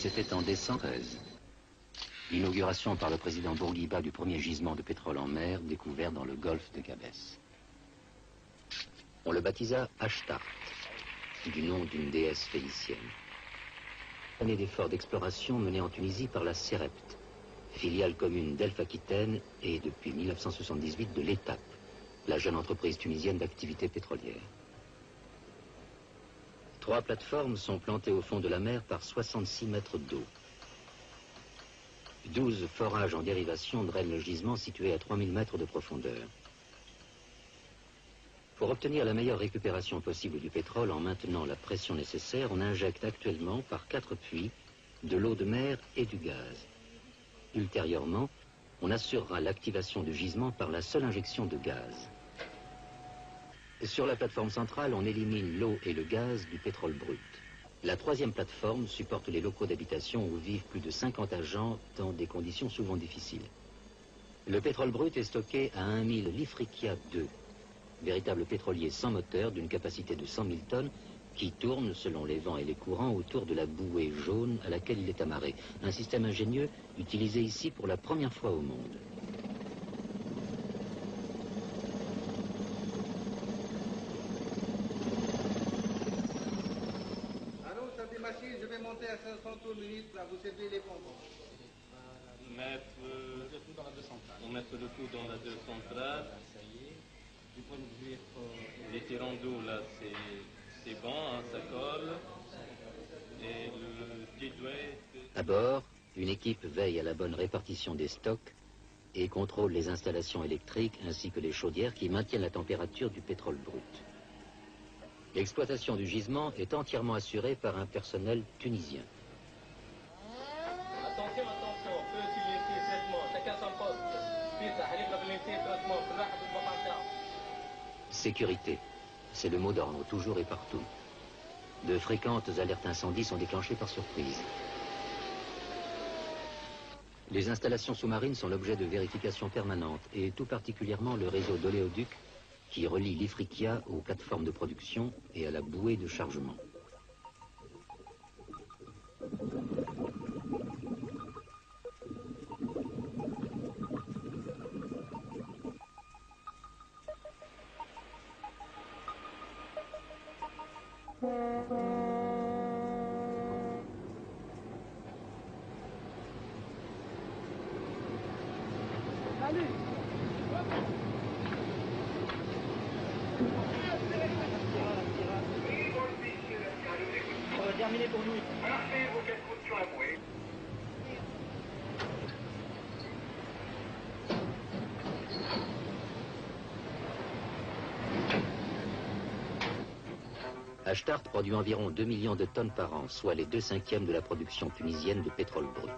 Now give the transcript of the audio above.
C'était en décembre 2013. L'inauguration par le président Bourguiba du premier gisement de pétrole en mer découvert dans le golfe de Gabès. On le baptisa Ashtart, du nom d'une déesse phénicienne. Année d'efforts d'exploration menée en Tunisie par la CEREPT, filiale commune d'Elf-Aquitaine et depuis 1978 de l'ETAP, la jeune entreprise tunisienne d'activité pétrolière. 3 plateformes sont plantées au fond de la mer par 66 mètres d'eau. 12 forages en dérivation drainent le gisement situé à 3000 mètres de profondeur. Pour obtenir la meilleure récupération possible du pétrole en maintenant la pression nécessaire, on injecte actuellement par 4 puits de l'eau de mer et du gaz. Ultérieurement, on assurera l'activation du gisement par la seule injection de gaz. Sur la plateforme centrale, on élimine l'eau et le gaz du pétrole brut. La 3e plateforme supporte les locaux d'habitation où vivent plus de 50 agents dans des conditions souvent difficiles. Le pétrole brut est stocké à 1000 Lifrikia 2, véritable pétrolier sans moteur d'une capacité de 100 000 tonnes qui tourne, selon les vents et les courants, autour de la bouée jaune à laquelle il est amarré. Un système ingénieux utilisé ici pour la première fois au monde. Je vais monter à 500 tours minutes, là, vous servez les pompes. Mettre le tout dans la 2 centrale. On met le tout dans la 2 centrale. Les tirants d'eau, là, c'est bon, hein, ça colle. Et le gateway... À bord, une équipe veille à la bonne répartition des stocks et contrôle les installations électriques ainsi que les chaudières qui maintiennent la température du pétrole brut. L'exploitation du gisement est entièrement assurée par un personnel tunisien. Attention, attention, feu silencieux, traitement, chacun son poste. Sécurité, c'est le mot d'ordre, toujours et partout. De fréquentes alertes incendies sont déclenchées par surprise. Les installations sous-marines sont l'objet de vérifications permanentes, et tout particulièrement le réseau d'oléoducs qui relie l'Ifriqiya aux plateformes de production et à la bouée de chargement. Allez. Terminé pour nous. Merci, vous faites coup sur la bouée. Ashtart produit environ 2 millions de tonnes par an, soit les 2/5 de la production tunisienne de pétrole brut.